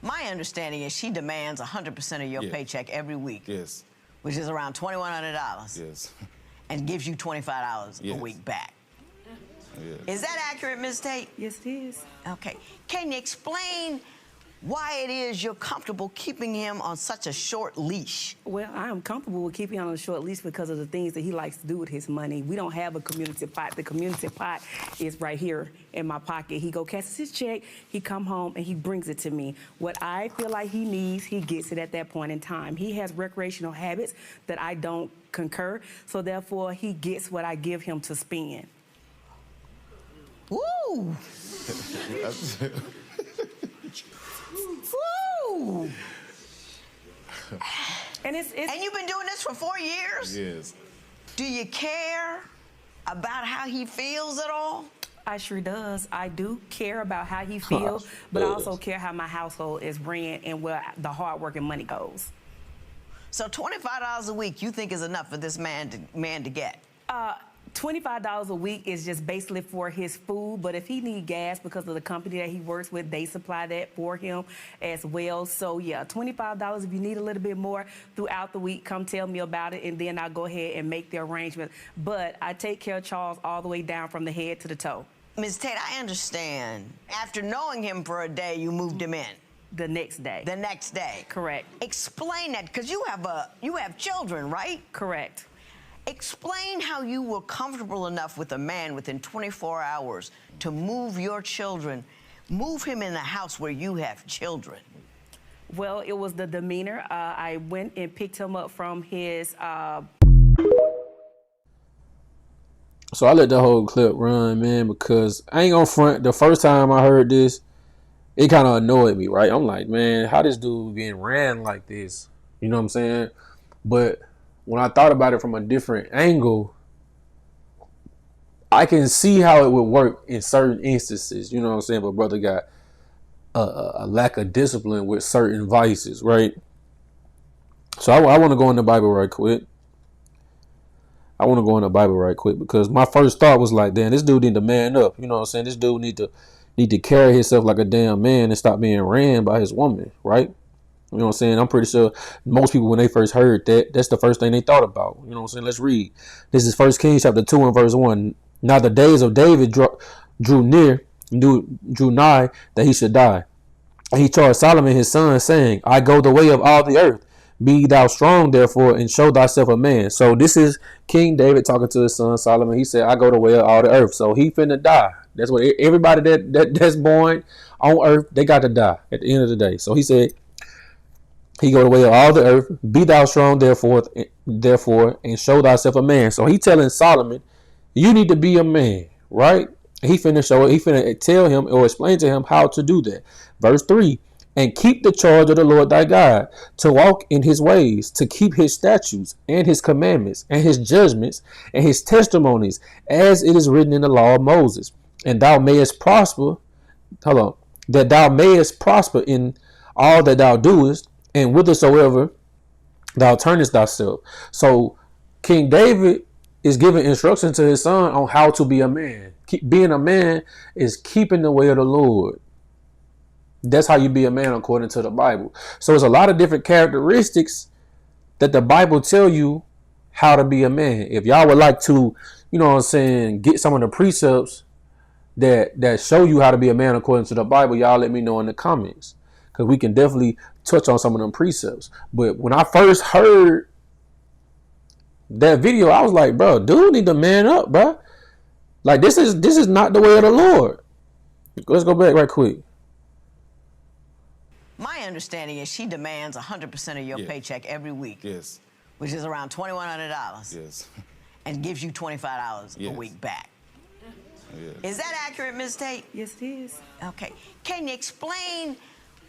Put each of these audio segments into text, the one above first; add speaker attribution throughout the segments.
Speaker 1: My understanding is she demands 100% of your paycheck every week.
Speaker 2: Yes.
Speaker 1: Which is around $2,100.
Speaker 2: Yes.
Speaker 1: And gives you $25 a week back.
Speaker 2: Yes.
Speaker 1: Is that accurate, Ms. Tate?
Speaker 3: Yes, it is.
Speaker 1: Okay. Can you explain why it is you're comfortable keeping him on such a short leash?
Speaker 3: Well, I am comfortable with keeping him on a short leash because of the things that he likes to do with his money. We don't have a community pot. The community pot is right here in my pocket. He go catches his check, he come home, and he brings it to me. What I feel like he needs, he gets it at that point in time. He has recreational habits that I don't concur, so therefore he gets what I give him to spend.
Speaker 1: Woo! Woo!
Speaker 3: And
Speaker 1: and you've been doing this for 4 years?
Speaker 2: Yes.
Speaker 1: Do you care about how he feels at all?
Speaker 3: I sure does. I do care about how he feels, but I also care how my household is ran and where the hard work and money goes.
Speaker 1: So $25 a week you think is enough for this man to get?
Speaker 3: $25 a week is just basically for his food, but if he need gas because of the company that he works with, they supply that for him as well. So yeah, $25. If you need a little bit more throughout the week, come tell me about it, and then I'll go ahead and make the arrangement. But I take care of Charles all the way down from the head to the toe.
Speaker 1: Ms. Tate, I understand. After knowing him for a day, you moved him in.
Speaker 3: The next day.
Speaker 1: The next day.
Speaker 3: Correct.
Speaker 1: Explain that, because you have children, right?
Speaker 3: Correct.
Speaker 1: Explain how you were comfortable enough with a man within 24 hours to move your children, move him in the house where you have children.
Speaker 3: Well, it was the demeanor. I went and picked him up from his...
Speaker 4: So I let the whole clip run, man, because I ain't gonna front. The first time I heard this, it kind of annoyed me, right? I'm like, man, how this dude being ran like this? You know what I'm saying? But when I thought about it from a different angle, I can see how it would work in certain instances. You know what I'm saying? But brother got a lack of discipline with certain vices, right? So I want to go in the Bible right quick. Because my first thought was like, damn, this dude need to man up. You know what I'm saying? This dude need to carry himself like a damn man and stop being ran by his woman, right? You know what I'm saying? I'm pretty sure most people, when they first heard that, that's the first thing they thought about. You know what I'm saying? Let's read. This is 1 Kings chapter 2 and verse 1. Now the days of David drew nigh that he should die. And he charged Solomon his son, saying, I go the way of all the earth. Be thou strong, therefore, and show thyself a man. So this is King David talking to his son Solomon. He said, I go the way of all the earth. So he finna die. That's what everybody that's born on earth, they got to die at the end of the day. So he said, he go the way of all the earth. Be thou strong, therefore, and show thyself a man. So he telling Solomon, you need to be a man, right? He finna show it. He finna tell him or explain to him how to do that. Verse 3. And keep the charge of the Lord thy God, to walk in his ways, to keep his statutes and his commandments and his judgments and his testimonies, as it is written in the law of Moses. And thou mayest prosper, that thou mayest prosper in all that thou doest, and whithersoever thou turnest thyself. So King David is giving instruction to his son on how to be a man. Being a man is keeping the way of the Lord. That's how you be a man according to the Bible. So there's a lot of different characteristics that the Bible tell you how to be a man. If y'all would like to, you know what I'm saying, get some of the precepts that show you how to be a man according to the Bible, y'all let me know in the comments, because we can definitely touch on some of them precepts. But when I first heard that video, I was like, bro, dude need to man up, bro. Like, this is not the way of the Lord. Let's go back right quick.
Speaker 1: My understanding is she demands 100% of your paycheck every week.
Speaker 2: Yes.
Speaker 1: Which is around $2,100.
Speaker 2: Yes.
Speaker 1: And gives you $25 a week back.
Speaker 2: Yes.
Speaker 1: Is that accurate, Ms. Tate?
Speaker 3: Yes, it is.
Speaker 1: Okay. Can you explain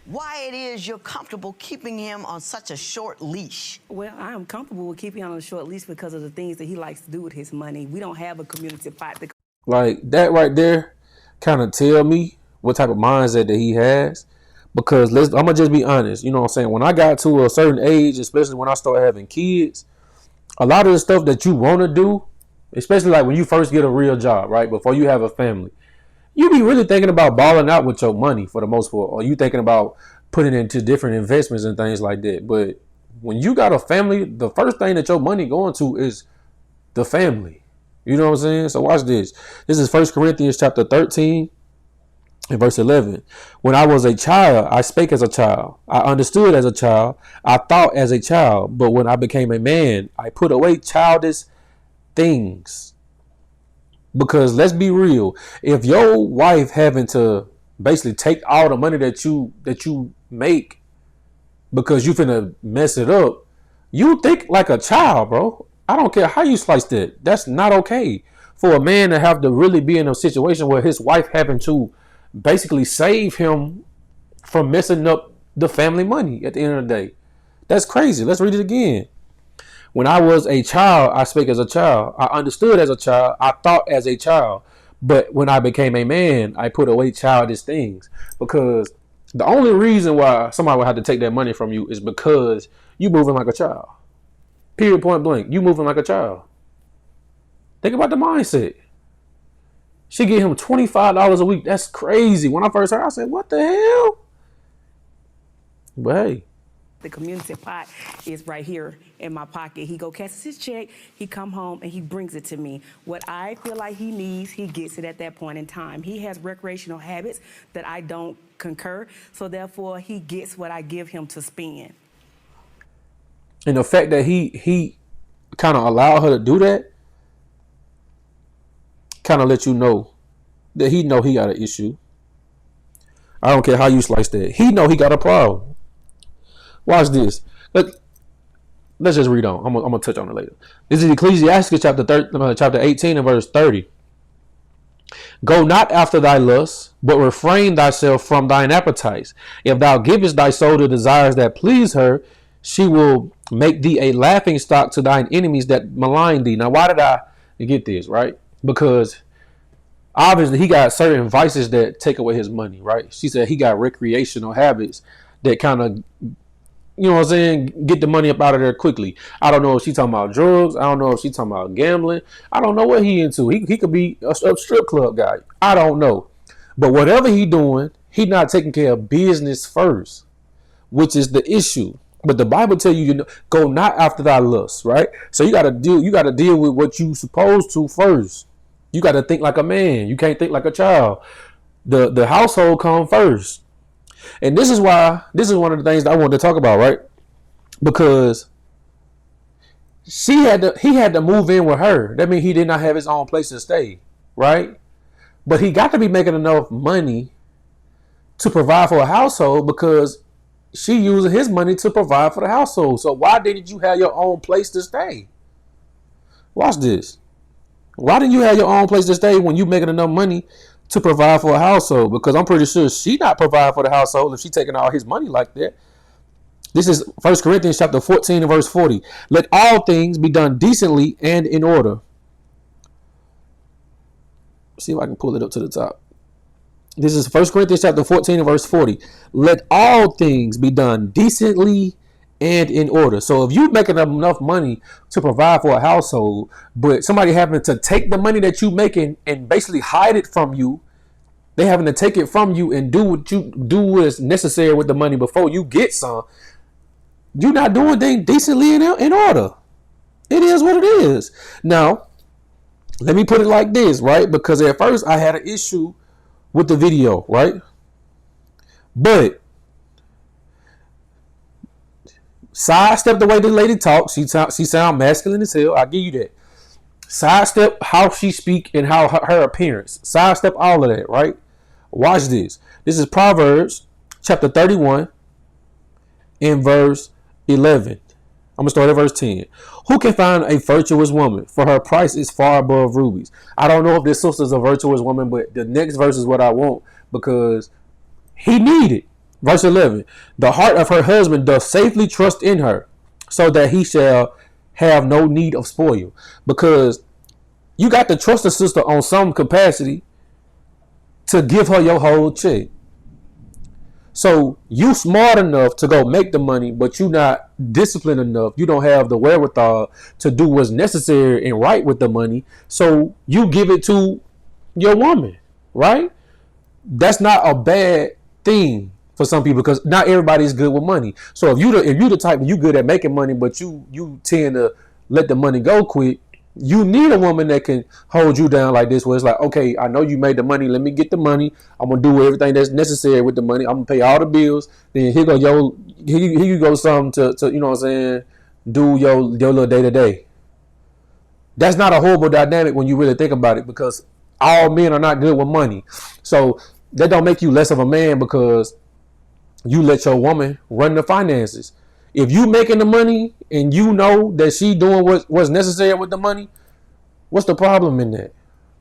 Speaker 1: why it is you're comfortable keeping him on such a short leash?
Speaker 3: Well, I am comfortable with keeping him on a short leash because of the things that he likes to do with his money. We don't have a community pot.
Speaker 4: Like, that right there kind of tell me what type of mindset that he has. Because I'm going to just be honest. You know what I'm saying? When I got to a certain age, especially when I started having kids, a lot of the stuff that you want to do, especially like when you first get a real job, right? Before you have a family, you be really thinking about balling out with your money for the most part. Or you thinking about put it into different investments and things like that. But when you got a family, the first thing that your money going to is the family. You know what I'm saying? So watch this. This is 1 Corinthians chapter 13 and verse 11. When I was a child, I spake as a child. I understood as a child. I thought as a child. But when I became a man, I put away childish things. Because let's be real. If your wife having to basically take all the money that you make because you finna mess it up, you think like a child, bro. I don't care how you slice that. That's not okay for a man to have to really be in a situation where his wife having to basically save him from messing up the family money at the end of the day. That's crazy. Let's read it again. When I was a child, I spake as a child. I understood as a child. I thought as a child. But when I became a man, I put away childish things. Because the only reason why somebody would have to take that money from you is because you moving like a child. Period, point blank. You moving like a child. Think about the mindset. She get him $25 a week. That's crazy. When I first heard, I said, what the hell? But hey.
Speaker 3: The community pot is right here in my pocket. He go catch his check, he come home and he brings it to me. What I feel like he needs, he gets it at that point in time. He has recreational habits that I don't concur, so therefore he gets what I give him to spend.
Speaker 4: And the fact that he kind of allowed her to do that kind of let you know that he know he got an issue. I don't care how you slice that. He know he got a problem. Watch this. Let's just read on. I'm gonna touch on it later. This is Ecclesiastes chapter 18 and verse 30. Go not after thy lusts, but refrain thyself from thine appetites. If thou givest thy soul the desires that please her, she will make thee a laughing stock to thine enemies that malign thee. Now, why did I get this, right? Because obviously he got certain vices that take away his money, right? She said he got recreational habits that kind of, you know what I'm saying, get the money up out of there quickly. I don't know if she's talking about drugs. I don't know if she's talking about gambling. I don't know what he into. He could be a strip club guy. I don't know. But whatever he doing, he not taking care of business first, which is the issue. But the Bible tell you, go not after thy lusts, right? So you gotta deal with what you supposed to first. You gotta think like a man. You can't think like a child. The household come first. And this is one of the things that I wanted to talk about, right? Because he had to move in with her. That means he did not have his own place to stay, right? But he got to be making enough money to provide for a household because she using his money to provide for the household. So why didn't you have your own place to stay? Watch this. Why didn't you have your own place to stay when you making enough money to provide for a household? Because I'm pretty sure she not providing for the household if she taking all his money like that. This is 1 Corinthians chapter 14 and verse 40. Let all things be done decently and in order. See if I can pull it up to the top. This is 1 Corinthians chapter 14 and verse 40. Let all things be done decently and in order. So if you're making enough money to provide for a household, but somebody having to take the money that you making and basically hide it from you, they having to take it from you and do what is necessary with the money before you get some, you're not doing things decently in order. It is what it is. Now, let me put it like this, right? Because at first I had an issue with the video, right? But sidestep the way the lady talks. She sound masculine as hell. I give you that. Sidestep how she speak and how her appearance. Sidestep all of that, right? Watch this. This is Proverbs chapter 31 and verse 11. I'm going to start at verse 10. Who can find a virtuous woman? For her price is far above rubies. I don't know if this sister is a virtuous woman, but the next verse is what I want because he needed. Verse 11. The heart of her husband doth safely trust in her, so that he shall have no need of spoil. Because you got to trust a sister on some capacity to give her your whole check. So you smart enough to go make the money, but you not disciplined enough. You don't have the wherewithal to do what's necessary and right with the money. So you give it to your woman, right? That's not a bad thing for some people, because not everybody's good with money. So if you the type, you good at making money, but you tend to let the money go quick, you need a woman that can hold you down like this, where it's like, okay, I know you made the money, let me get the money, I'm gonna do everything that's necessary with the money, I'm gonna pay all the bills, then here you go something to you know what I'm saying, do your little day to day. That's not a horrible dynamic when you really think about it, because all men are not good with money. So that don't make you less of a man because you let your woman run the finances. If you making the money and you know that she doing what's necessary with the money, what's the problem in that?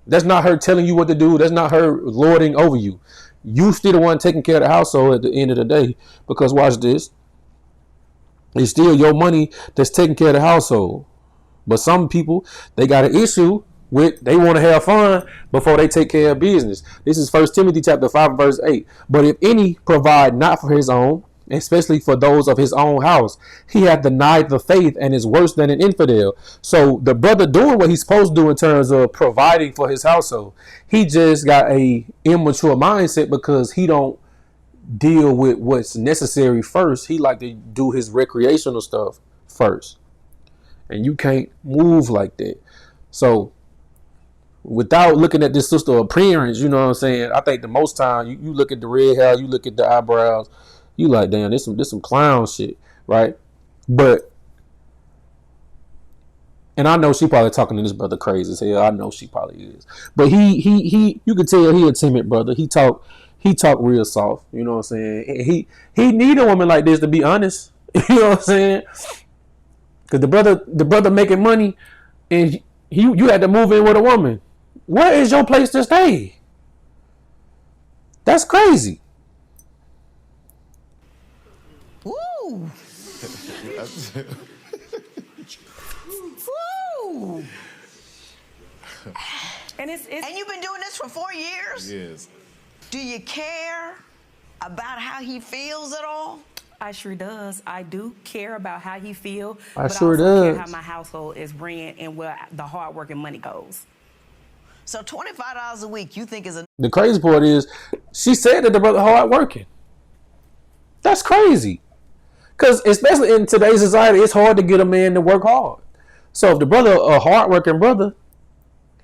Speaker 4: That's not her telling you what to do. That's not her lording over you. You still the one taking care of the household at the end of the day. Because watch this. It's still your money that's taking care of the household. But some people, they got an issue with, they want to have fun before they take care of business. This is 1 Timothy chapter 5, verse 8. But if any provide not for his own, especially for those of his own house, he hath denied the faith and is worse than an infidel. So the brother doing what he's supposed to do in terms of providing for his household, he just got a immature mindset because he don't deal with what's necessary first. He like to do his recreational stuff first. And you can't move like that. So without looking at this sister appearance, you know what I'm saying, I think the most time you look at the red hair, you look at the eyebrows, you like, damn, this some clown shit, right? But, and I know she probably talking to this brother crazy as hell. I know she probably is. But he you can tell he a timid brother. He talk real soft, you know what I'm saying? He need a woman like this, to be honest. You know what I'm saying? Cause the brother making money, and you had to move in with a woman. Where is your place to stay? That's crazy.
Speaker 1: Woo! Woo!
Speaker 3: And it's
Speaker 1: And you've been doing this for 4 years?
Speaker 2: Yes.
Speaker 1: Do you care about how he feels at all?
Speaker 3: I sure does. I do care about how he feel,
Speaker 4: I
Speaker 3: but
Speaker 4: sure
Speaker 3: I also care
Speaker 4: does.
Speaker 3: how my household is ran and where the hard working money goes.
Speaker 1: So $25 a week, you think is a
Speaker 4: The crazy part is, she said that the brother hard working. That's crazy. Because especially in today's society, it's hard to get a man to work hard. So if the brother a hard-working brother,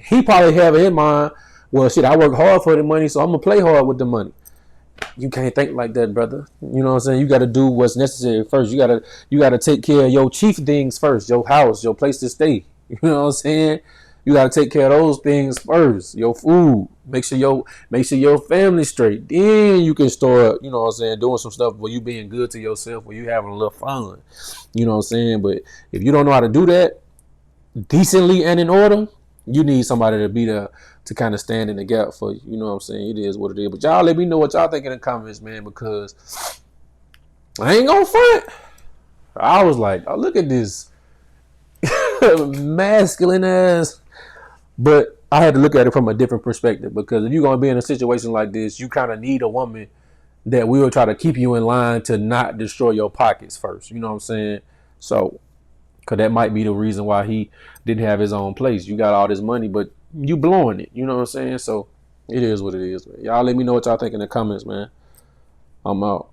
Speaker 4: he probably have in mind, well, shit, I work hard for the money, so I'm going to play hard with the money. You can't think like that, brother. You know what I'm saying? You got to do what's necessary first. You got to take care of your chief things first, your house, your place to stay. You know what I'm saying? You got to take care of those things first. Your food. Make sure your family's straight. Then you can start, you know what I'm saying, doing some stuff where you being good to yourself, where you having a little fun. You know what I'm saying? But if you don't know how to do that decently and in order, you need somebody to be there to kind of stand in the gap for you. You know what I'm saying? It is what it is. But y'all let me know what y'all think in the comments, man, because I ain't gonna front. I was like, oh, look at this masculine ass. But I had to look at it from a different perspective, because if you're going to be in a situation like this, you kind of need a woman that will try to keep you in line to not destroy your pockets first. You know what I'm saying? So, because that might be the reason why he didn't have his own place. You got all this money, but you blowing it. You know what I'm saying? So, it is what it is. Y'all let me know what y'all think in the comments, man. I'm out.